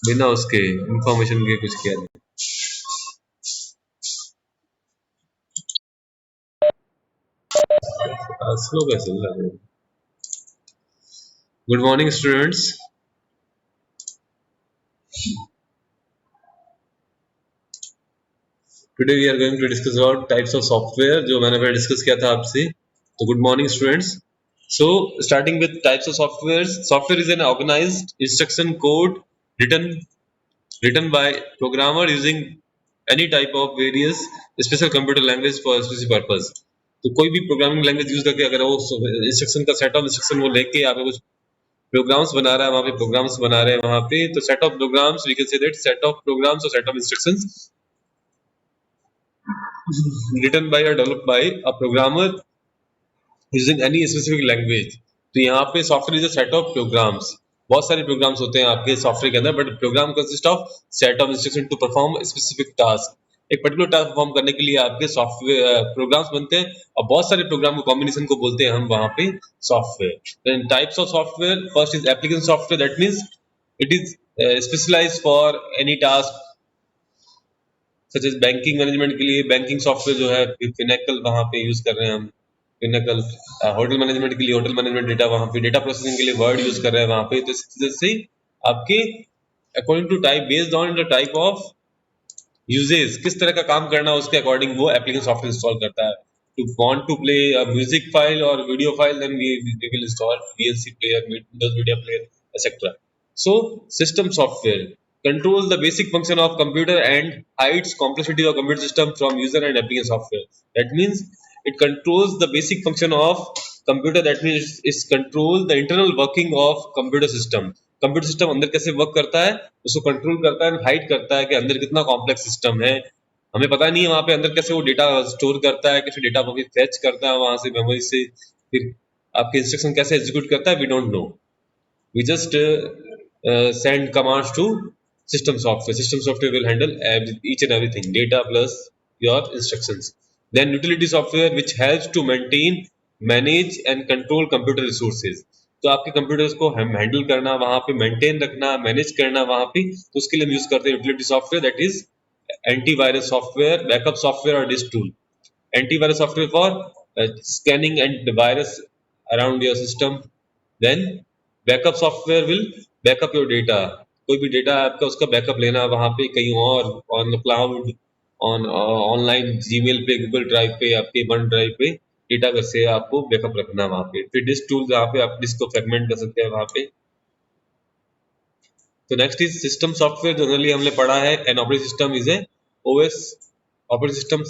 बिना उसके इंफॉर्मेशन के कुछ किया नहीं। स्लो कैसे चल रहा है? Good morning students. Today we are going to discuss about types of software, जो मैंने पहले डिस्कस किया था आपसे। तो good morning students. So starting with types of softwares, software is an organized instruction code written written by programmer using any type of various special computer language for a specific purpose. तो कोई भी programming language use करके अगर वो instruction का set of instruction वो लेके यहाँ पे कुछ प्रोग्राम्स बना रहा है, वहाँ पे प्रोग्राम्स बना रहे हैं वहाँ पे, तो set of programs we can say that set of programs और set of instructions written by or developed by a programmer using any specific language. तो यहाँ पे software is a set of programs. बहुत सारे प्रोग्राम्स होते हैं आपके software के अंदर, but program consist of set of instruction to perform specific task. एक पर्टिकुलर टास्क परफॉर्म करने के लिए आपके सॉफ्टवेयर प्रोग्राम्स बनते हैं, और बहुत सारे प्रोग्राम के कॉम्बिनेशन को बोलते हैं हम वहाँ पे software. Then types of software, first is application software, that means it is specialized for any task, such as banking management के लिए बैंकिंग सॉफ्टवेयर जो है पिनेकल वहाँ पे यूज कर रहे हैं हम। पिनेकल होटल मैनेजमेंट के लिए होटल मैनेजमेंट डेटा, वहाँ पे डेटा प्रोसेसिंग के लिए वर्ड यूज कर रहे हैं वहाँ पे। तो जैसे आपके according to type, based on the type of uses, किस तरह का काम करना है उसके अकॉर्डिंग वो एप्लीकेशन सॉफ्टवेयर इंस्टॉल करता है। To want to play a music file और video file, then we will install VLC player, Windows media player, etcetera. So system software control the basic function of computer and hides complexity of computer system from user and application software. That means it controls the basic function of computer, that means it controls the internal working of computer system. Computer system अंदर कैसे work करता है उसको control करता है, hide करता है कि अंदर कितना कॉम्प्लेक्स सिस्टम है। हमें पता नहीं है वहाँ पे अंदर कैसे वो डेटा स्टोर करता है, कैसे डेटा को फेच करता है वहाँ से मेमोरी से, फिर आपके इंस्ट्रक्शन कैसे एग्जीक्यूट करता है, we don't know. We just send commands to system software. System software will handle each and everything, data plus your instructions. Then utility software, which helps to maintain, manage and control computer resources. तो आपके computers को हम handle करना, वहाँ पे maintain रखना, manage करना वहाँ पे, तो उसके लिए हम यूज करते हैं utility software, that is antivirus software, backup software और disk tool. Antivirus software for scanning and virus around your system. Then backup software will backup your data, कोई भी डेटा आपका उसका बैकअप लेना वहाँ पे कहीं और, on cloud, on online Gmail पे, गूगल ड्राइव पे, आपके वन ड्राइव पे डेटा कैसे आपको बैकअप रखना वहाँ पे। फिर डिस्क टूल, जहाँ पे आप डिस्क को फ्रेगमेंट कर सकते हैं वहाँ पे। तो next is system software, generally हमने पढ़ा है an operating system is a OS, operating system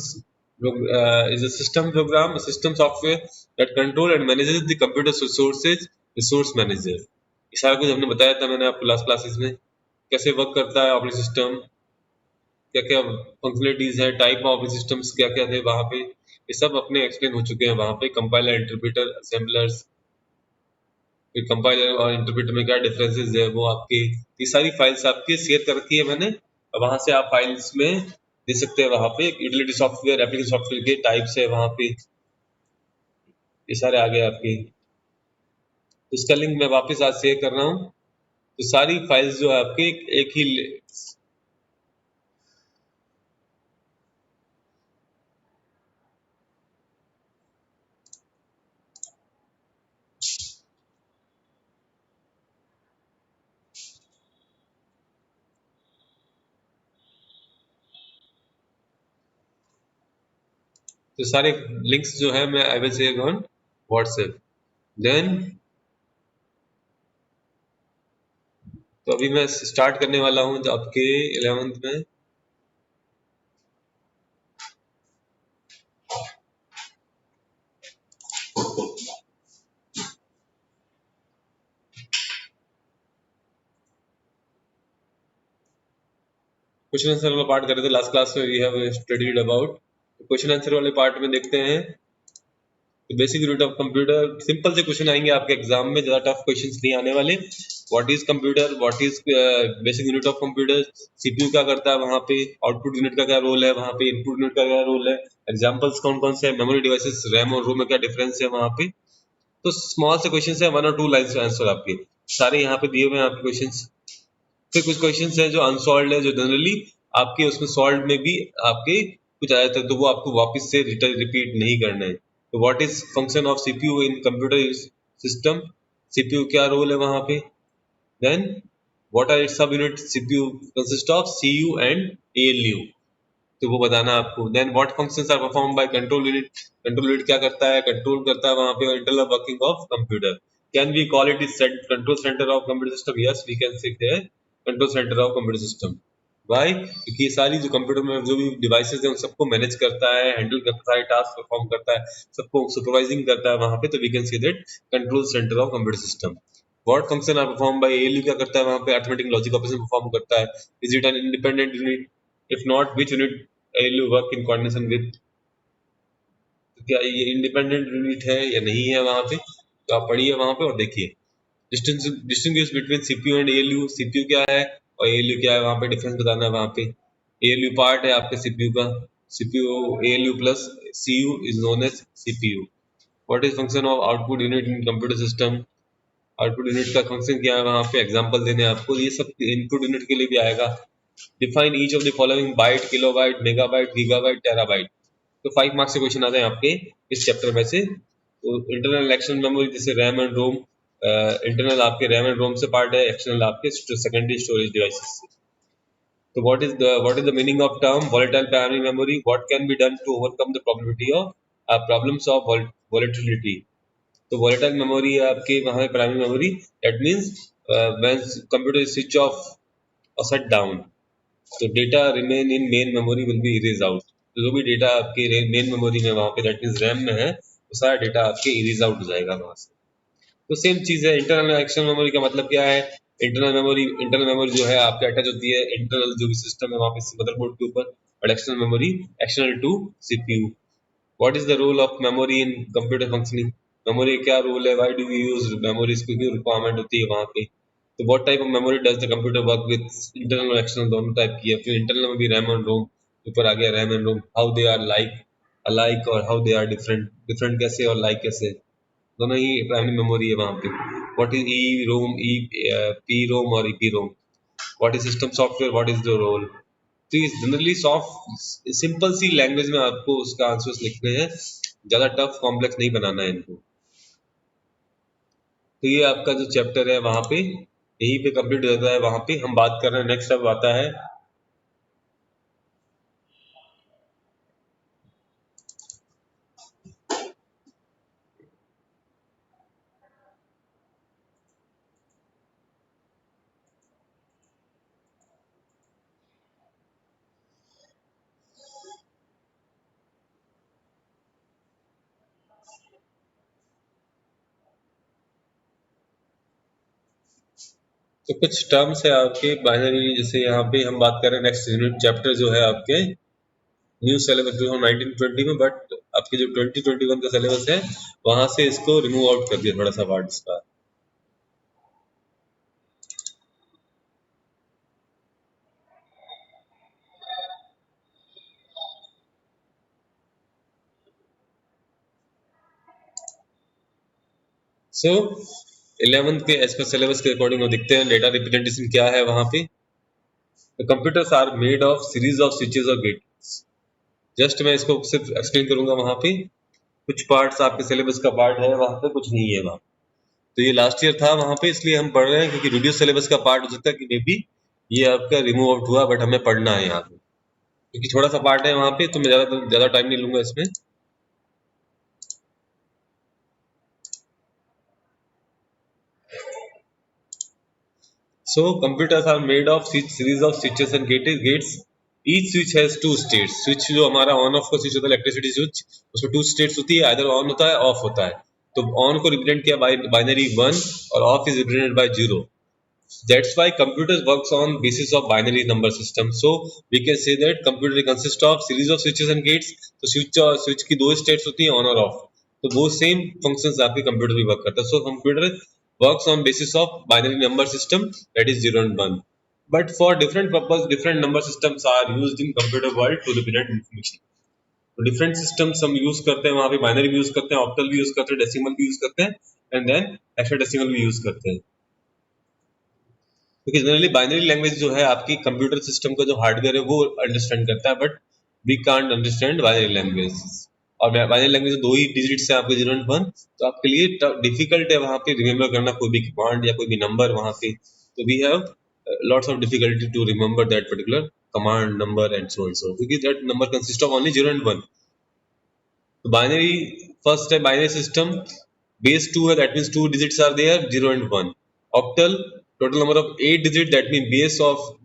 is a system program, a system software that control and manages the computer resources, resource manager। ये सारा कुछ हमने बताया था मैंने आपको लास्ट क्लासेस में, कैसे वर्क करता है ऑपरेटिंग सिस्टम, क्या क्या फंक्शनलिटीज है, टाइप ऑफ ऑपरेटिंग सिस्टम्स क्या क्या थे वहाँ पे, ये सब अपने एक्सप्लेन हो चुके हैं वहाँ पे। कंपाइलर, इंटरप्रेटर, असेंबलर्स, फिर कंपाइलर और इंटरप्रेटर में क्या डिफरेंसेस है वो आपके, ये सारी फाइल्स आपके शेयर कर रखी है मैंने, वहाँ से आप फाइल्स में दे सकते हैं। वहाँ पे यूटिलिटी सॉफ्टवेयर, एप्लीकेशन सॉफ्टवेयर के टाइप्स है वहाँ पे, ये सारे आ गए आपके। तो इसका लिंक मैं वापस आज शेयर कर रहा हूँ। तो सारी फाइल्स जो है आपके एक ही, तो सारे लिंक्स जो है मैं I will share on WhatsApp. Then तो अभी मैं स्टार्ट करने वाला हूँ जो आपके 11th में। क्वेश्चन आंसर वाला पार्ट कर रहे थे लास्ट क्लास में, we have studied about. Question answer वाले पार्ट में देखते हैं। तो basic unit of computer, simple से क्वेश्चन आएंगे आपके एग्जाम में, ज्यादा टफ क्वेश्चंस नहीं आने वाले। What is computer, what is basic unit of computer, CPU क्या करता है वहाँ पे, आउटपुट यूनिट का क्या रोल है वहाँ पे, इनपुट यूनिट का क्या रोल है, एग्जांपल्स कौन कौन से, मेमोरी डिवाइसेस, रैम और रोम में क्या डिफरेंस है वहाँ पे। तो स्मॉल से क्वेश्चन है, 1 और 2 लाइन्स आंसर आपके सारे यहाँ पे दिए हुए हैं आपके क्वेश्चंस। फिर कुछ क्वेश्चंस हैं जो अनसॉल्व्ड है, जो जनरली आपके उसमें सॉल्व में भी आपके कुछ आया था, तो वो आपको वापस से रिपीट नहीं करना है। तो what is function of CPU in computer system, CPU क्या रोल है वहां पे। Then what are its sub unit, CPU consist of CU and ALU, तो वो बताना है आपको। Then what functions are perform by control unit, control unit क्या करता है, कंट्रोल करता है वहां पे internal working of computer. Can we call it is control centre of computer system, yes we can से control centre of computer system. Why, क्योंकि ये सारी जो कंप्यूटर में जो भी डिवाइसेस हैं उन सबको मैनेज करता है, हैंडल करता है, टास्क परफॉर्म करता है, सबको सुपरवाइजिंग करता है वहां पे, तो we can say that control centre of computer system. What function are perform by ALU, क्या करता है वहां पे, अरिथमेटिक लॉजिक ऑपरेशन परफॉर्म करता है। Is it an independent unit, if not which unit ALU work in coordination with, क्या ये independent unit है या नहीं है वहां पे, तो आप पढ़िए वहां पे और देखिए। Distinguish between CPU and ALU, CPU क्या है और एएलयू क्या है, वहां पे डिफरेंस बताना है वहां पे। एएलयू पार्ट है आपके सीपीयू का, CPU ALU plus CU is known as CPU. What is function of output unit in computer system, output unit का फंक्शन क्या है वहां पे, एग्जांपल देने हैं आपको, ये सब इनपुट यूनिट के लिए भी आएगा। Define each of the following byte, kilobyte, megabyte, gigabyte, terabyte. तो 5 मार्क्स के क्वेश्चन आते हैं आपके इस चैप्टर में से। तो इंटरनल एक्सटर्नल मेमोरी जैसे रैम एंड रोम, इंटरनल आपके रैम एंड रोम से पार्ट है, एक्सटर्नल आपके सेकेंडरी स्टोरेज डिवाइसेस से। तो what is the meaning of term volatile primary memory, what can be done to overcome the probability of problems of volatility। तो volatile memory है आपके वहाँ primary memory, that means when computer is switch off or shut down, तो data remain in main memory will be erase out. तो जो भी data आपके main memory में वहाँ पे दैट मीन्स रैम में है, वो सारा डेटा आपके इरेज आउट हो जाएगा वहाँ से। तो सेम चीज़ है, इंटरनल एक्सटर्नल मेमोरी का मतलब क्या है। इंटरनल मेमोरी जो है आपके अटैच होती है इंटरनल जो भी सिस्टम है वहाँ पे मदरबोर्ड के ऊपर, और external memory external to CPU. What is the role of memory in computer functioning, memory क्या रोल है, why do we use memory, इसकी क्यों रिक्वायरमेंट होती है वहाँ पे। तो what type of memory does the computer work with, internal और एक्सटर्नल दोनों टाइप की है। फिर इंटरनल में भी रैम एंड रोम, ऊपर आ गया RAM and ROM, how they are like alike और how they are different, different कैसे और लाइक कैसे, दोनों ही प्राइमरी मेमोरी है वहाँ पे। What is E ROM, E P ROM और E P ROM, what is system software, what is the role. तो ये generally soft simple C language में आपको उसका आंसर्स लिखने हैं, ज़्यादा टफ कॉम्प्लेक्स नहीं बनाना है इनको। तो ये आपका जो चैप्टर है वहाँ पे यहीं पे कंप्लीट हो जाता है। वहाँ पे हम बात कर रहे हैं, नेक्स्ट अब आता है तो कुछ टर्म्स है आपके बाइनरी, जैसे यहाँ पे हम बात कर रहे हैं नेक्स्ट यूनिट चैप्टर जो है आपके न्यू सिलेबस जो 1920 में, बट आपके जो 2021 का सिलेबस है वहां से इसको रिमूव आउट कर दिया थोड़ा सा पार्ट इसका। सो 11th के एज पर सिलेबस के अकॉर्डिंग वो दिखते हैं डेटा रिप्रेजेंटेशन क्या है वहां पे। Computers are made of series of switches और गेट्स। जस्ट मैं इसको सिर्फ एक्सप्लेन करूंगा, वहां पे कुछ पार्ट्स आपके सिलेबस का पार्ट है, वहां पे कुछ नहीं है वहां। तो ये लास्ट ईयर था वहां पे, इसलिए हम पढ़ रहे हैं, क्योंकि रिड्यूस सिलेबस का पार्ट हो सकता है कि मे बी ये आपका रिमूव आउट हुआ, बट हमें पढ़ना है यहाँ पे क्योंकि थोड़ा सा पार्ट है वहां पे, तो मैं ज्यादा टाइम नहीं लूंगा इसमें। So computers are made of series of switches and gates. Each switch has two states. Switch जो हमारा ऑन ऑफ का स्विच होता है, इलेक्ट्रिसिटी स्विच, उसमें टू स्टेट्स होती है, आइदर ऑन होता है ऑफ होता है। तो ऑन को रिप्रेजेंट किया बाय बाइनरी 1 और of is represented by 0। That's why computers works on basis of binary number system. So we can say that computer consists of series of switches and gates. तो switch की दो states होती है on और of, तो वो same functions आपके computer भी वर्क करता है। So computer works on basis of binary number system, that is 0 and 1. But for different purpose, different number systems are used in computer world to represent information. तो different systems हम use करते हैं वहाँ पे, binary भी use करते हैं, octal भी यूज करते हैं, डेसिमल भी यूज करते हैं, एंड देन हेक्साडेसिमल भी यूज करते हैं। क्योंकि जनरली बाइनरी लैंग्वेज जो है आपकी कंप्यूटर सिस्टम का जो हार्डवेयर है वो अंडरस्टैंड करता है, but we can't understand binary language. और बाइनरी लैंग्वेज दो ही डिजिट्स है आपके 0 एंड 1, तो आपके लिए डिफिकल्ट है वहाँ पे रिमेम्बर करना कोई भी कमांड या कोई भी नंबर वहाँ पे। तो we have lots of difficulty to remember that particular command number and so and so, because that number consists of only 0 and 1. तो बाइनरी फर्स्ट है बाइनरी सिस्टम, बेस 2 है, that means 2 digits are there, 0 and 1. Octal, total number of 8 digit, that mean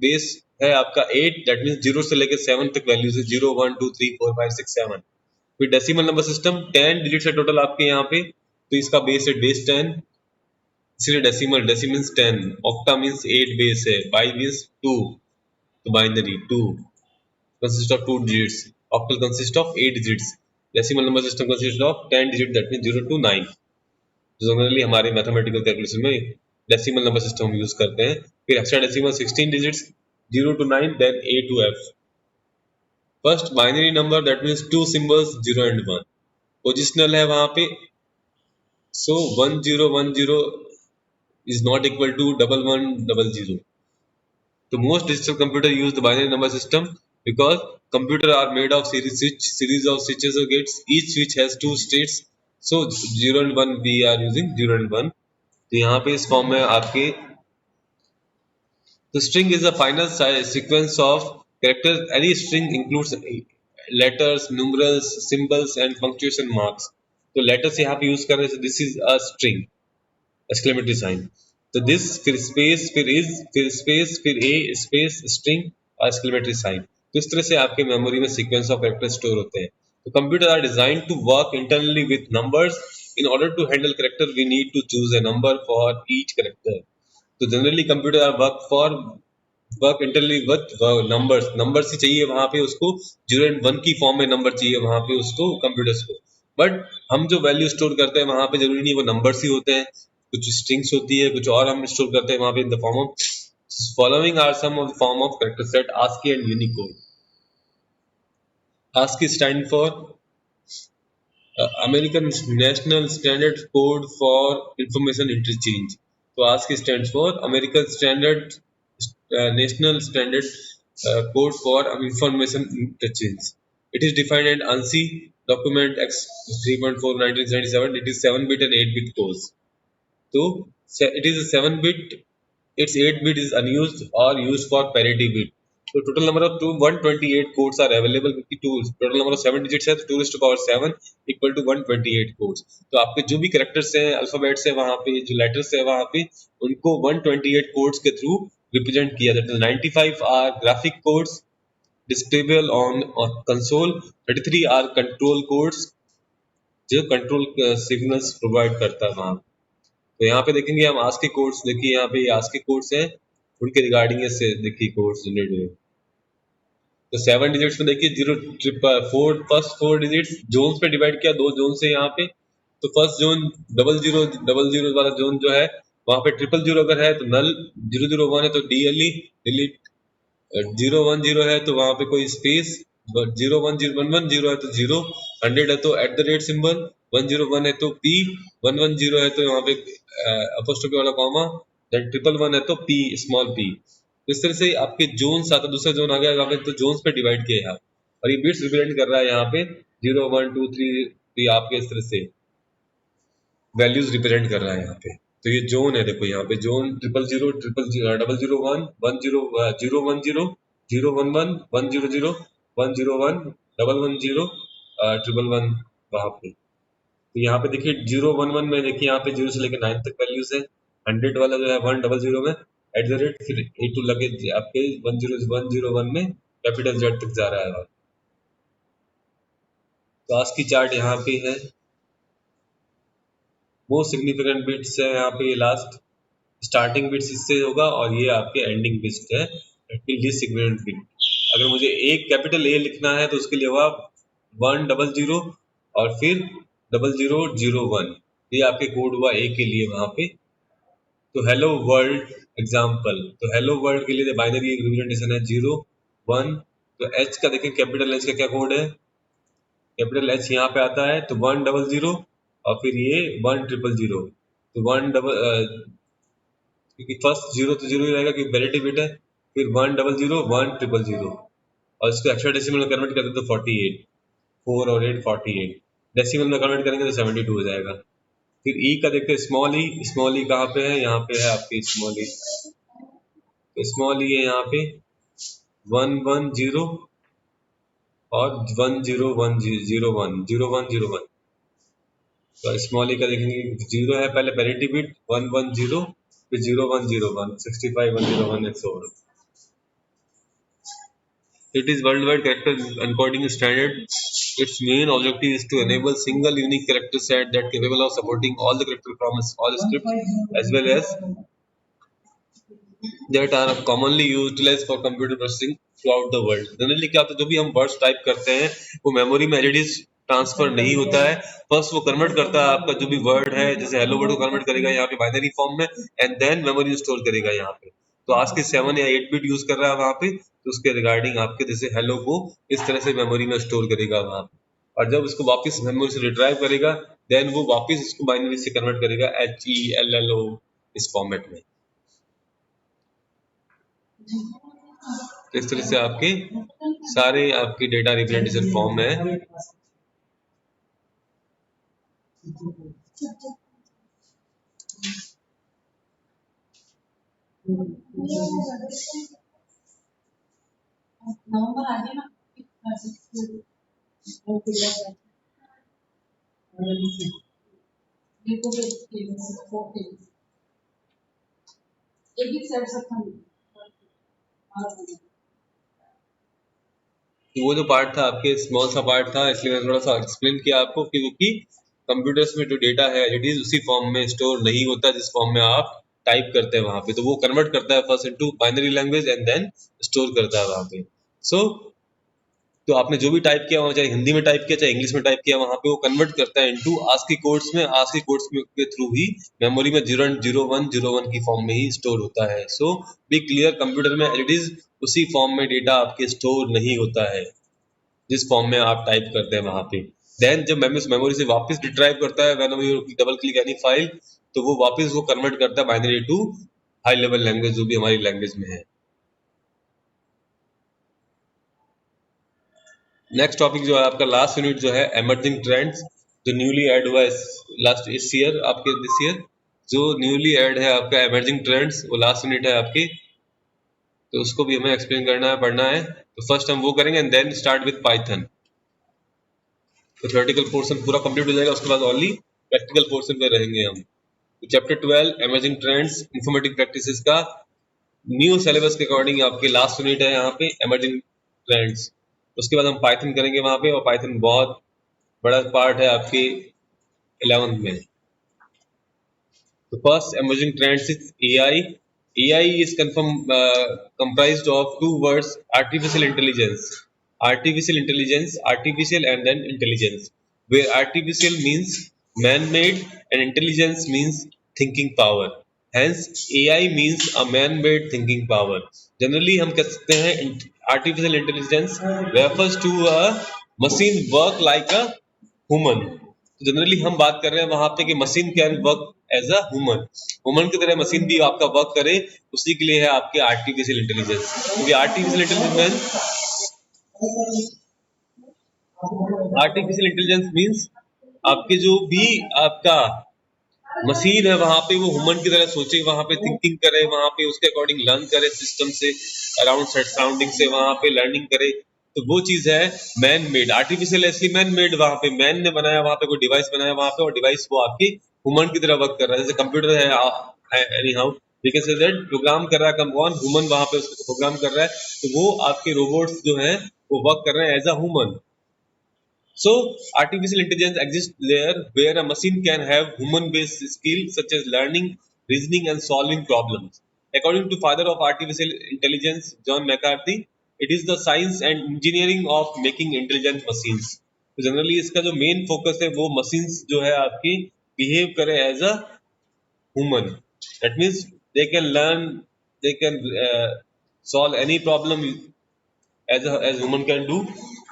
base है आपका 8, that means 0 से लेकर 7 तक values है, 0 1 2 3 4 5 6 7. फिर डेसिमल नंबर सिस्टम, 10 डिजिट्स है टोटल आपके यहाँ पे, तो इसका बेस है बेस 10, इसलिए decimal, decimal means 10, octa means 8 base है, बाई मींस 2, तो binary 2 consist of 2 digits, octal consist of 8 digits, decimal number system consists of 10 digits, that means 0 to 9. तो जनरली हमारे मैथमेटिकल कैलकुलेशन में डेसिमल नंबर सिस्टम हम use करते हैं। फिर hexadecimal 16 digits, 0 to 9, then A to F. First binary number, that means 2 symbols 0 and 1. Positional है वहां पे, सो 1010 is not equal to 1100. So most digital computer use the binary number system because computer are made of series of switches or gates. Each switch has two states. So 0 and 1 we are using 0 and 1. तो यहाँ पे इस form में आपके the string is a final sequence of characters. Any string includes letters, numerals, symbols and punctuation marks. तो letters यहाँ पे use कर रहे हैं, this is a string, exclamatory sign. तो this फिर स्पेस फिर इज फिर स्पेस फिर ए स्पेस स्ट्रिंग और एक्सक्लेमेटरी साइन. तो इस तरह से आपके मेमोरी में सीक्वेंस ऑफ कैरेक्टर स्टोर होते हैं. तो computer are designed to work internally with numbers. In order to handle character we need to choose a number for each character. तो generally computer are work internally with numbers. Numbers ही चाहिए वहां पे उसको, 0 and 1 की form में number चाहिए वहां पे उसको कंप्यूटर्स को. बट हम जो वैल्यू स्टोर करते हैं वहां पे जरूरी नहीं वो नंबर्स ही होते हैं, कुछ स्ट्रिंग्स होती है, कुछ और हम स्टोर करते हैं वहां पे in the form of following are some of the form of character set ASCII and Unicode. ASCII stand for American national standard code for information interchange. तो ASCII stands for American standard national standard code for information interchange. It is defined in ANSI document X 3.4 1977. It is 7-bit and 8-bit codes. So it is a 7-bit, its 8-bit is unused or used for parity bit. So total number of 128 codes are available with the tools. Total number of 7 digits है तो 2 raised to power 7 equal to 128 codes. तो आपके जो भी characters हैं, alphabets है वहाँ पे, जो लेटर्स है वहाँ पे, उनको 128 कोड्स के थ्रू रिप्रेजेंट किया जाता है. 95 are graphic codes displayable on console, 33 are control codes जो कंट्रोल सिग्नल्स प्रोवाइड करता है वहाँ. तो यहाँ पे देखेंगे हम ASCII कोड्स, देखिए यहाँ पे ASCII कोड्स हैं, उनके रिगार्डिंग से देखिए कोड्स जनरेट हुए. तो 7 डिजिट्स में देखिए 0 ट्रिपल 4, फर्स्ट 4 डिजिट्स जोन्स पे डिवाइड किया, 2 जोन से यहाँ पे. तो फर्स्ट जोन 0000 वाला जोन जो है वहाँ पे 000 अगर है तो नल, 001 है तो डीएलई डिलीट, 010 है तो वहाँ पे कोई स्पेस, 110 है तो 0, 100 है तो एट द रेट सिंबल, 101 है तो पी, 110 है तो यहाँ पे अपोस्ट्रोफी वाला कॉमा, देन 111 है तो पी स्मॉल पी. इस तरह से आपके जोन्स आता, दूसरा जोन आ गया यहाँ पे, तो जोन्स पे डिवाइड किया यहाँ, और ये बिट्स रिप्रेजेंट कर रहा है यहाँ पे 0 1 2 3 आपके इस तरह से वैल्यूज रिप्रेजेंट कर रहा है यहाँ पे. तो ये जोन है, देखो यहाँ पे जोन 000 001 10 010 011 100 101 110 111 वहाँ पे. तो यहाँ पे देखिए 011 में देखिए यहाँ पे 0 से लेकर 9 तक वैल्यूज है. 100 वाला जो है 100 में एट द रेट, फिर A2 लगे आपके 101 में कैपिटल Z तक जा रहा है. तो आज की चार्ट यहाँ पे है, मोस्ट सिग्निफिकेंट बिट्स है यहाँ पे, लास्ट स्टार्टिंग बिट्स इससे होगा और ये आपके एंडिंग बिट्स है लीस्ट सिग्निफिकेंट बिट. अगर मुझे एक कैपिटल A लिखना है तो उसके लिए होगा 100 और फिर 0001. ये आपके कोड हुआ A के लिए वहां पे. तो हेलो वर्ल्ड एग्जाम्पल, तो हेलो वर्ल्ड के लिए बाइनरी रिप्रेजेंटेशन है 0 1. तो H का देखें, कैपिटल H का क्या कोड है, कैपिटल H यहाँ पे आता है तो 100 और फिर ये 1000. तो क्योंकि फर्स्ट 0 तो 0 ही रहेगा क्योंकि पैरिटी बिट है, फिर 100 1000 और इसको हेक्साडेसिमल में कन्वर्ट करते तो 48, 4 और 8 48, डेसिमल में कन्वर्ट करेंगे तो 72 हो जाएगा। फिर ई का देखते हैं, स्मॉल ई कहाँ पे है, यहाँ पे है आपकी स्मॉल ई, तो स्मॉल ई है यहाँ पे 110 और 10101 तो स्मॉल ई का देखेंगे 0 है पहले पैरिटी बिट 110, फिर 0101 65 101 and so on. It is worldwide character encoding standard. Its main objective is to enable single unique character set that capable of supporting all the character from all scripts as well as that are commonly utilized for computer processing throughout the world. Generally क्या होता है, जो भी हम words type करते हैं वो memory में एलईडीज ट्रांसफर नहीं होता है, फर्स्ट वो कन्वर्ट करता है आपका जो भी वर्ड है, जैसे हेलो वर्ड को कन्वर्ट करेगा यहाँ पे बाइनरी फॉर्म में एंड देन मेमोरी में स्टोर करेगा यहाँ पे। तो आज के 7 या 8 बिट यूज कर रहा है वहाँ पे, तो उसके रिगार्डिंग आपके जैसे हेलो को इस तरह से मेमोरी में स्टोर करेगा वहाँ पे, और जब उसको वापस मेमोरी से रिट्राइव करेगा देन वो वापस इसको बाइनरी से कन्वर्ट करेगा HELLO इस फॉर्मेट में। तो इस तरह से आपके सारे आपके डेटा रिप्रेजेंटेशन फॉर्म में नवंबर आ गया ना, वो जो पार्ट था आपके स्मॉल सा पार्ट था, इसलिए मैंने थोड़ा सा एक्सप्लेन किया आपको, क्योंकि कंप्यूटर्स में जो डेटा है इट इज उसी फॉर्म में स्टोर नहीं होता जिस फॉर्म में आप टाइप करते हैं वहां पे, तो वो कन्वर्ट करता है first into binary language and then store करता है वहां पे। सो तो आपने जो भी टाइप किया वहाँ, चाहे हिंदी में टाइप किया चाहे इंग्लिश में टाइप किया, वहां पे वो कन्वर्ट करता है इनटू ASCII कोड्स में, ASCII कोड्स के थ्रू ही मेमोरी में 0101 की फॉर्म में ही स्टोर होता है। सो बी क्लियर, कंप्यूटर में इट इज उसी फॉर्म में डेटा आपके स्टोर नहीं होता है जिस फॉर्म में आप टाइप करते हैं वहां पे। देन जब मेमोरी से वापस रिट्राइव करता है when you double click any file, तो वो वापस वो कन्वर्ट करता है binary to high level language जो भी हमारी लैंग्वेज में है। नेक्स्ट टॉपिक जो है आपका लास्ट यूनिट जो है एमर्जिंग ट्रेंड्स, जो न्यूली ऐड हुआ है लास्ट इस ईयर आपके दिस ईयर, जो न्यूली ऐड है आपका एमर्जिंग ट्रेंड्स, वो लास्ट यूनिट है आपकी, तो उसको भी हमें एक्सप्लेन करना है, पढ़ना है। तो फर्स्ट हम वो करेंगे and then start with Python. तो थ्योरेटिकल पोर्शन पूरा कंप्लीट हो जाएगा, उसके बाद ओनली प्रैक्टिकल पोर्शन पे रहेंगे हम। तो chapter 12 emerging trends informatic practices का न्यू सिलेबस के अकॉर्डिंग आपके लास्ट यूनिट है यहाँ पे एमर्जिंग ट्रेंड्स। उसके बाद हम पाइथन करेंगे वहां पे, और पाइथन बहुत बड़ा पार्ट है आपके 11th में। तो first emerging trends is AI. AI is comprised of two words: artificial intelligence. Artificial and then intelligence. Where artificial means man-made and intelligence means thinking power. Hence, AI means a man-made thinking power. Generally, हम कह सकते हैं artificial intelligence refers to a machine work like a human. Generally हम बात कर रहे हैं वहां पे कि machine can work as a human की तरह मशीन भी आपका वर्क करे, उसी के लिए है आपके आर्टिफिशियल इंटेलिजेंस। क्योंकि आर्टिफिशियल इंटेलिजेंस मींस आपके जो भी आपका मशीन है वहां पे वो ह्यूमन की तरह सोचे, वहां पे थिंकिंग करे, वहां पे उसके अकॉर्डिंग लर्न करे, सिस्टम से अराउंड सराउंडिंग से वहां पे लर्निंग करे, तो वो चीज है मैन मेड। आर्टिफिशियल ऐसी मैन मेड, वहां पे मैन ने बनाया, वहां पे कोई डिवाइस बनाया वहां पे, और डिवाइस वो आपकी ह्यूमन की तरह वर्क कर रहा है, जैसे कंप्यूटर है any how we can say that program कर रहा है कौन, ह्यूमन वहां पे उसको प्रोग्राम कर रहा है, तो वो आपके रोबोट्स जो है वो वर्क कर रहे हैं as a human. So, artificial intelligence exists there where a machine can have human-based skills such as learning, reasoning, and solving problems. According to father of artificial intelligence, John McCarthy, it is the science and engineering of making intelligent machines. तो generally इसका जो main focus है वो machines जो है आपकी behave करे as a human, that means they can learn, they can solve any problem as human can do.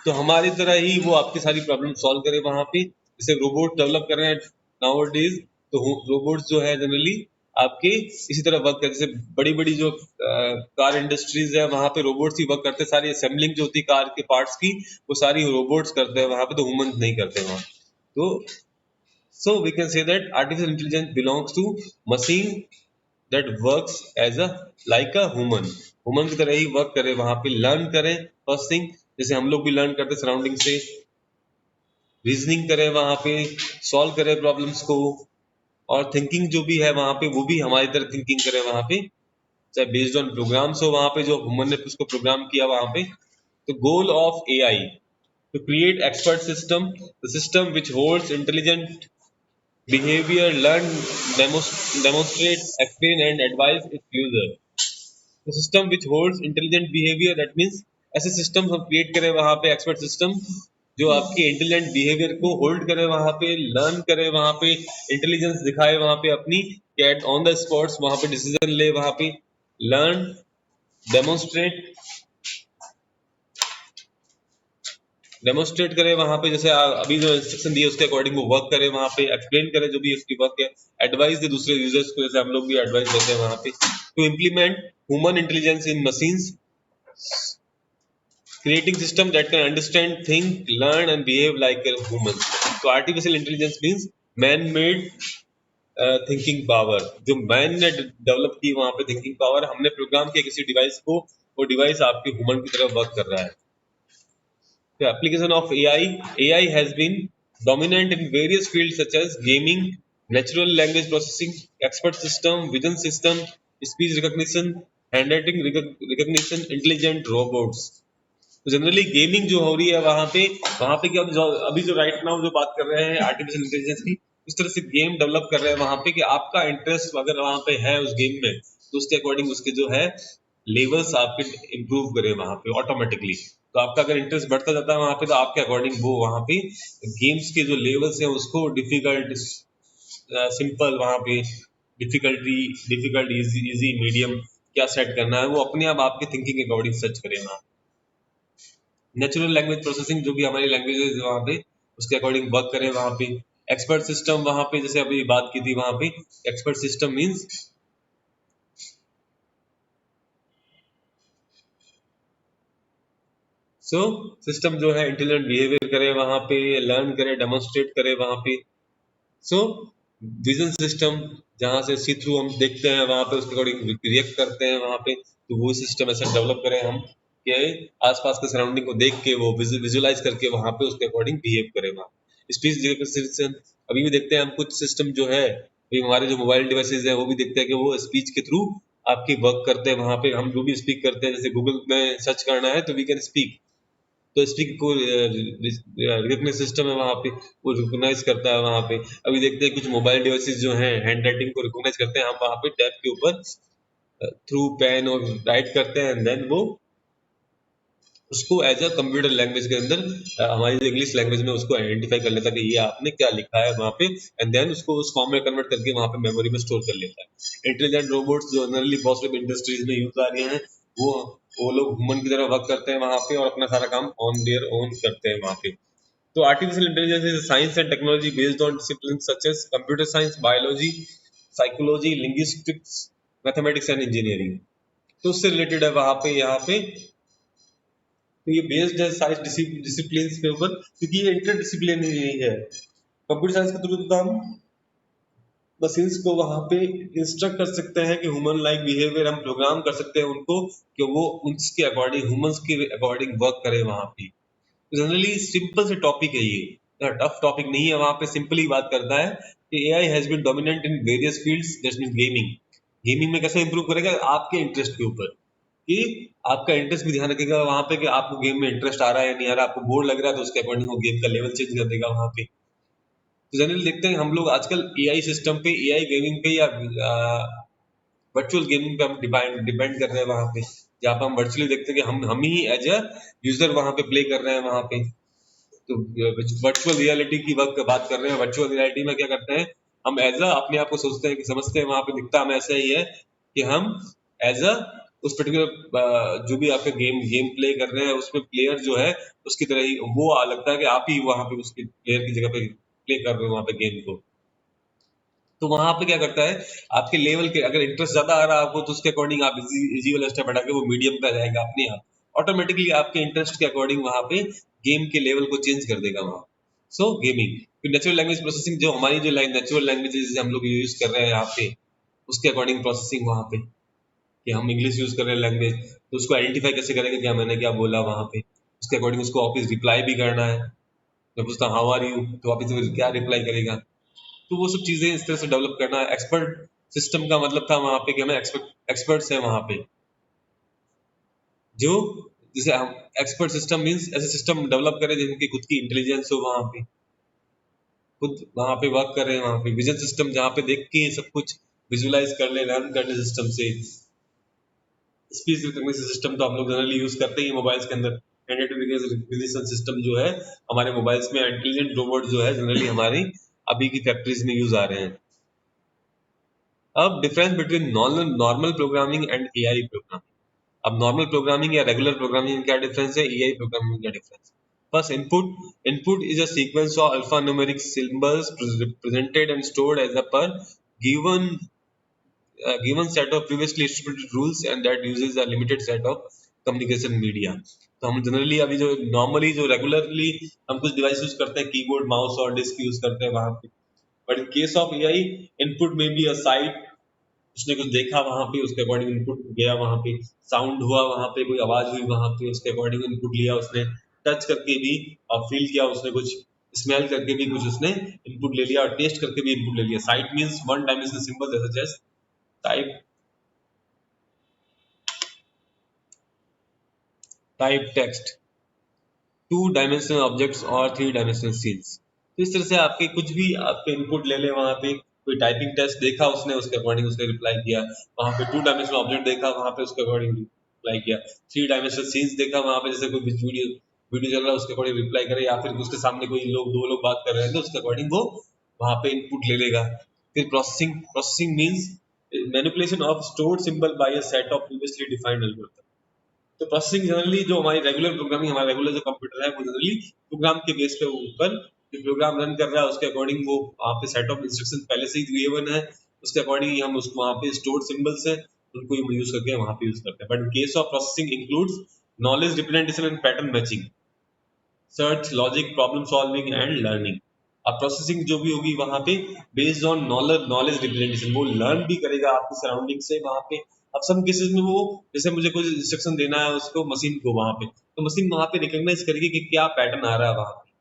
तो हमारी तरह ही वो आपकी सारी प्रॉब्लम सॉल्व करे वहां पे, जैसे रोबोट डेवलप कर रहे हैं नाउ डेज, तो रोबोट्स जो है जनरली आपके इसी तरह वर्क करते, जैसे बड़ी बड़ी जो कार इंडस्ट्रीज है वहां पे रोबोट्स ही वर्क करते हैं, सारी असेंबलिंग जो होती है कार के पार्ट्स की वो सारी रोबोट्स करते हैं वहां पे, तो ह्यूमन नहीं करते वहां। तो so we can say that artificial intelligence belongs to machine that works as a like a human की तरह ही वर्क करे वहां पे, लर्न करे फर्स्ट थिंग, जैसे हम लोग भी लर्न करते सराउंडिंग से, रीजनिंग करे वहां पे, सॉल्व करे प्रॉब्लम्स को, और थिंकिंग जो भी है वहां पे वो भी हमारी तरह थिंकिंग करे वहां पे, चाहे बेस्ड ऑन प्रोग्राम्स हो वहां पे जो ह्यूमन ने उसको प्रोग्राम किया वहां पे। तो goal of AI to create expert system, the system which holds intelligent behavior, learn, demonstrate, explain and advise its user। the system which holds intelligent behavior, that means ऐसे सिस्टम हम create करें वहां पे, expert system जो आपके intelligent behaviour को hold करे वहां पे, लर्न करे वहां पे, इंटेलिजेंस दिखाए वहां पे अपनी, कैट ऑन द स्पॉट्स वहां पे डिसीजन ले वहां पे, लर्न, डेमोन्स्ट्रेट डेमोन्स्ट्रेट करे वहां पे, जैसे अभी जो इंस्ट्रक्शन दिए उसके अकॉर्डिंग वो वर्क करे वहां पे, एक्सप्लेन करे जो भी उसकी वर्क है, एडवाइस दे दूसरे यूजर्स को, जैसे हम लोग भी एडवाइस देते हैं वहां पे, to implement human intelligence in machines, creating system that can understand, think, learn and behave like a human। तो artificial intelligence means man made thinking power, जो मैन ने डेवलप की वहां पे थिंकिंग पावर, हमने प्रोग्राम किया किसी डिवाइस को, वो डिवाइस आपके ह्यूमन की तरह वर्क कर रहा है। The application of AI has been dominant in various fields such as gaming, natural language processing, expert system, vision system, speech recognition, handwriting recognition, intelligent robots। तो जनरली गेमिंग जो हो रही है वहां पे क्या, अभी जो राइट नाउ जो बात कर रहे हैं आर्टिफिशियल इंटेलिजेंस की, इस तरह से गेम डेवलप कर रहे हैं वहां पे कि आपका इंटरेस्ट अगर वहां पे है उस गेम में तो उसके अकॉर्डिंग उसके जो है लेवल्स आपके इम्प्रूव करें वहां पे ऑटोमेटिकली। तो आपका अगर इंटरेस्ट बढ़ता जाता है वहां पे तो आपके अकॉर्डिंग वो वहां पे गेम्स के जो लेवल्स हैं उसको डिफिकल्ट, सिंपल, वहां पे डिफिकल्ट, इजी, मीडियम क्या सेट करना है वो अपने आप आपके थिंकिंग के अकॉर्डिंग सर्च करें वहां। नेचुरल लैंग्वेज प्रोसेसिंग जो भी हमारी लैंग्वेजेस है वहां पे उसके अकॉर्डिंग वर्क करें वहां पे। एक्सपर्ट सिस्टम वहां पे जैसे अभी बात की थी वहां पे, एक्सपर्ट सिस्टम मींस सिस्टम जो है इंटेलिजेंट बिहेवियर करे वहां पे, लर्न करे, डेमोन्स्ट्रेट करे वहां पे। सो विजन सिस्टम जहां से सी थ्रू हम देखते हैं वहां पे उसके अकॉर्डिंग रिएक्ट करते हैं वहां पे, तो वो सिस्टम ऐसा डेवलप करें हम कि आसपास के सराउंडिंग को देख के वो विजुलाइज करके वहां पे उसके अकॉर्डिंग बिहेव करे वहां। स्पीच रिकग्निशन अभी भी देखते हैं हम, कुछ सिस्टम जो है अभी हमारे जो मोबाइल डिवाइसेज है वो भी देखते हैं कि वो स्पीच के थ्रू आपकी वर्क करते हैं वहां पे, हम जो भी स्पीक करते हैं जैसे गूगल में सर्च करना है तो वी कैन स्पीक, तो स्पीक को रिकग्निशन सिस्टम है वहां पे, वो रिकॉग्नाइज करता है वहां पे। अभी देखते हैं कुछ मोबाइल डिवाइसेस जो हैं हैंड राइटिंग को रिकॉग्नाइज करते हैं, हम वहां पे टैब के ऊपर थ्रू पेन और राइट करते हैं एंड देन वो उसको एज अ कंप्यूटर लैंग्वेज के अंदर हमारी जो इंग्लिश लैंग्वेज में उसको आइडेंटिफाई कर लेता है कि ये आपने क्या लिखा है वहां पे, एंड देन उसको उस फॉर्म में कन्वर्ट करके वहां पे मेमोरी में स्टोर कर लेता है। इंटेलिजेंट रोबोट्स जो जनरली बहुत से इंडस्ट्रीज में यूज आ रहे हैं वो वो लोग ह्यूमन की तरह वर्क करते हैं वहां पे और अपना सारा काम ऑन देयर ओन करते हैं वहां पे। तो artificial intelligence is science and technology based on discipline such as computer science, biology, psychology, linguistics, mathematics and engineering. तो उससे रिलेटेड है वहां पे यहाँ पे। तो ये बेस्ड है सारे डिसिप्लिन के ऊपर क्योंकि ये इंटर डिसिप्लिनरी है। कंप्यूटर साइंस के थ्रू तो हम मशीन्स को वहां पे इंस्ट्रक्ट कर सकते हैं कि ह्यूमन लाइक बिहेवियर हम प्रोग्राम कर सकते हैं उनको कि वो उसके अकॉर्डिंग ह्यूमंस के अकॉर्डिंग वर्क करे वहां पे। जनरली सिंपल से टॉपिक है ये, टफ टॉपिक नहीं है, वहां पे सिंपली बात करता है कि AI has been dominant in various fields, that means gaming. Gaming में कैसे इंप्रूव करेगा आपके इंटरेस्ट के ऊपर, कि आपका इंटरेस्ट भी ध्यान रखेगा वहां पे कि आपको गेम में इंटरेस्ट आ रहा है या नहीं आ रहा, आपको बोर लग रहा है तो उसके अकॉर्डिंग वो गेम का लेवल चेंज कर देगा वहां पे। तो जनरली देखते हैं हम लोग आजकल एआई सिस्टम पे, एआई गेमिंग पे या वर्चुअल गेमिंग पे हम डिपेंड कर रहे हैं वहां पे, जहाँ पे हम वर्चुअली देखते हैं कि हम ही एज अ यूजर वहां पे प्ले कर रहे हैं वहां पे। तो वर्चुअल रियलिटी की बात कर रहे हैं, वर्चुअल रियलिटी में क्या करते हैं हम एज अ अपने आप को सोचते हैं कि समझते हैं वहां पे दिखता हमें ऐसा ही है कि हम एज अ उस पर्टिकुलर जो भी आपके गेम प्ले कर रहे हैं उसमें प्लेयर जो है उसकी तरह ही वो लगता है कि आप ही वहां पे उसके प्लेयर की जगह पे प्ले कर रहे हो वहां पे गेम को। तो वहां पे क्या करता है, आपके लेवल के अगर इंटरेस्ट ज्यादा आ रहा है आपको, तो उसके अकॉर्डिंग आप इजी वाला स्टेप हटा के वो मीडियम पे आ जाएगा अपने आप, ऑटोमेटिकली आपके इंटरेस्ट के अकॉर्डिंग वहां पे गेम के लेवल को चेंज कर देगा वहां। सो गेमिंग, फिर नेचुरल लैंग्वेज प्रोसेसिंग, जो हमारी जो नेचुरल लैंग्वेजेस हम लोग यूज कर रहे हैं यहाँ पे, उसके अकॉर्डिंग प्रोसेसिंग वहां पे, कि हम इंग्लिश यूज कर रहे हैं लैंग्वेज, तो उसको आइडेंटिफाई कैसे करेंगे क्या मैंने क्या बोला वहां पे, उसके अकॉर्डिंग उसको वापस रिप्लाई भी करना है। मैं पूछता हूँ हाउ आर यू, तो वापस क्या रिप्लाई करेगा। तो वो सब चीजें इस तरह से डेवलप करना है। एक्सपर्ट सिस्टम का मतलब था वहां पे कि हमें एक्सपर्ट्स है वहां पे, जो जैसे हम एक्सपर्ट सिस्टम मींस ऐसे सिस्टम डेवलप करें जिनकी खुद की इंटेलिजेंस हो, वहां पे खुद वहां पे वर्क कर रहे हैं, वहां पे विजन सिस्टम जहाँ पे देख के सब कुछ विजुलाइज कर ले, लर्न कर ले सिस्टम से। स्पीच रिकग्निशन सिस्टम तो हम लोग जनरली यूज करते ही मोबाइल्स के अंदर। रिकग्निशन सिस्टम जो है हमारे मोबाइल्स में, इंटेलिजेंट रोबोट जो है जनरली हमारी अभी की फैक्ट्रीज में यूज आ रहे हैं। अब difference between normal programming and AI programming. अब नॉर्मल प्रोग्रामिंग या रेगुलर प्रोग्रामिंग में क्या डिफरेंस है, एआई प्रोग्रामिंग में क्या difference. First, input is a sequence of alphanumeric symbols presented and stored as a per given given set of previously distributed rules, and that uses a limited set of communication media। तो हम generally अभी जो normally जो regularly हम कुछ device use करते हैं, keyboard mouse और डिस्क यूज करते हैं वहां पे, but in case of AI input में बी अ साइट, उसने कुछ देखा वहां पे, उसके अकॉर्डिंग इनपुट गया वहां पे, साउंड हुआ वहां पे, कोई आवाज हुई वहां पे, उसके अकॉर्डिंग इनपुट लिया उसने, टच करके भी और फील किया उसने, कुछ स्मेल करके भी कुछ उसने इनपुट ले लिया, और टेस्ट करके भी इनपुट ले लिया। Site means one dimensional symbol जैसे just type type text, two dimensional objects और थ्री डायमेंशनल सीन्स। तो इस तरह से आपके कुछ भी आपके इनपुट ले ले वहां पे, कोई टाइपिंग टेस्ट देखा उसने, उसके अकॉर्डिंग उसने रिप्लाई किया, वहां पे टू डायमेंशनल ऑब्जेक्ट देखा वहां पे, उसके अकॉर्डिंग रिप्लाई किया, थ्री डायमेंशनल सीन्स देखा वहां पे, जैसे कोई वीडियो वीडियो चल रहा है उसके अकॉर्डिंग रिप्लाई करे, या फिर उसके सामने कोई लोग दो लोग बात कर रहे हैं तो उसके अकॉर्डिंग वो वहां पे इनपुट ले लेगा। फिर processing means manipulation of stored symbol by a set of previously defined algorithm. तो प्रोसेसिंग जनरली जो हमारी रेगुलर प्रोग्रामिंग, हमारा रेगुलर जो कंप्यूटर है वो जनरली प्रोग्राम के बेस पे ऊपर जो प्रोग्राम रन कर रहा है उसके अकॉर्डिंग वो वहाँ पे सेट ऑफ इंस्ट्रक्शन पहले से ही दिए हुए है, उसके अकॉर्डिंग ही हम उसको वहाँ पे स्टोर्ड सिंबल्स है उनको हम यूज करके वहाँ पे यूज करते हैं। But in case of processing includes knowledge representation and pattern matching, search, logic, problem solving and learning. अब प्रोसेसिंग जो भी होगी वहां पे बेस्ड ऑन नॉलेज रिप्रेजेंटेशन, वो लर्न भी करेगा आपकी सराउंडिंग से वहां पे। अब सम केसेस में वो, जैसे मुझे कोई इंस्ट्रक्शन देना है उसको मशीन को वहां पे, तो मशीन वहां पे रिकॉग्नाइज करेगी कि क्या पैटर्न आ रहा है वहां पे,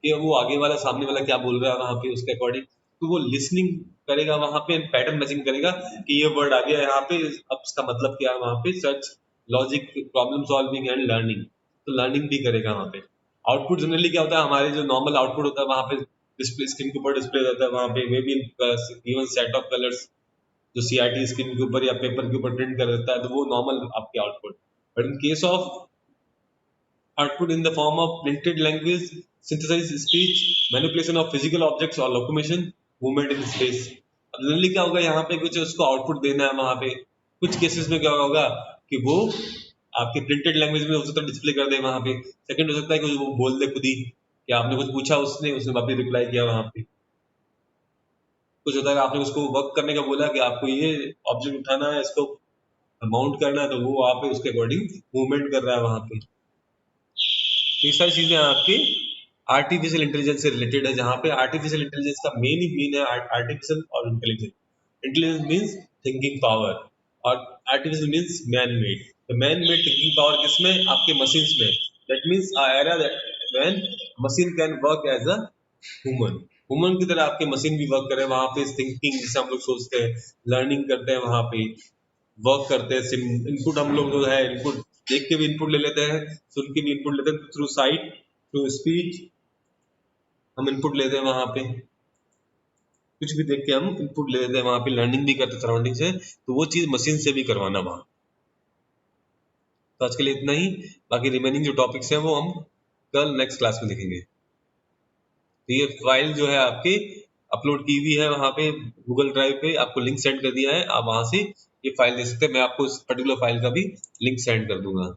कि वो आगे वाला सामने वाला क्या बोल रहा है वहां पे, उसके अकॉर्डिंग तो वो लिसनिंग करेगा वहां पे, पैटर्न मैचिंग करेगा कि ये वर्ड आ गया यहाँ पे, अब इसका मतलब क्या है वहां पे, search, logic, problem solving and learning, तो लर्निंग भी करेगा वहां पे। आउटपुट जनरली क्या होता है, हमारे जो नॉर्मल आउटपुट होता है वहां पे डिस्प्ले, स्क्रीन के ऊपर डिस्प्ले रहता है वहां पे, वे भी गिवन सेट ऑफ कलर्स जो सीआरटी स्क्रीन के ऊपर या पेपर के ऊपर प्रिंट कर देता है, तो वो नॉर्मल आपके output. But in case of output in the form of printed language, synthesized speech, manipulation of physical objects or locomotion, movement in space। अब जनरली क्या होगा यहाँ पे, कुछ उसको आउटपुट देना है वहां पे, कुछ केसेस में क्या होगा कि वो आपके प्रिंटेड लैंग्वेज में हो सकता है डिस्प्ले कर दे वहां पे, सेकंड हो सकता है कि वो बोल दे खुद ही कि आपने कुछ पूछा, उसने उसने वापस रिप्लाई किया वहां पे। कुछ होता है आपने उसको वर्क करने का बोला कि आपको ये ऑब्जेक्ट उठाना है, इसको माउंट करना है, तो वो वहां पे उसके अकॉर्डिंग मूवमेंट कर रहा है वहां पे। ये सारी चीजें आपकी आर्टिफिशियल इंटेलिजेंस से रिलेटेड है, जहाँ पे आर्टिफिशियल इंटेलिजेंस का मेन ही मीन है आर्टिफिशियल और intelligence. Intelligence means thinking power, और आर्टिफिशियल मीन्स मैन मेड। तो मैन मेड थिंकिंग पावर किसमें, आपके मशीन्स में। That means era when machine can work as a human, human की तरह आपके मशीन भी वर्क करे वहां पे, थिंकिंग जिसे हम लोग सोचते हैं, लर्निंग करते हैं वहां पे, वर्क करते हैं। इनपुट हम लोग जो है इनपुट देख के भी इनपुट ले लेते हैं, सुन के भी इनपुट लेते हैं, थ्रू साइट, थ्रू स्पीच हम इनपुट लेते हैं वहां पे, कुछ भी देख के हम इनपुट ले लेते हैं वहां पे, लर्निंग भी करते हैं सराउंडिंग से, तो वो चीज मशीन से भी करवाना वहां। तो आज के लिए इतना ही, बाकी रिमेनिंग जो टॉपिक्स हैं वो हम कल नेक्स्ट क्लास में देखेंगे। तो ये फाइल जो है आपकी अपलोड की हुई है वहां पे गूगल ड्राइव पे, आपको लिंक सेंड कर दिया है, आप वहां से ये फाइल दे सकते हैं, मैं आपको इस पर्टिकुलर फाइल का भी लिंक सेंड कर दूंगा।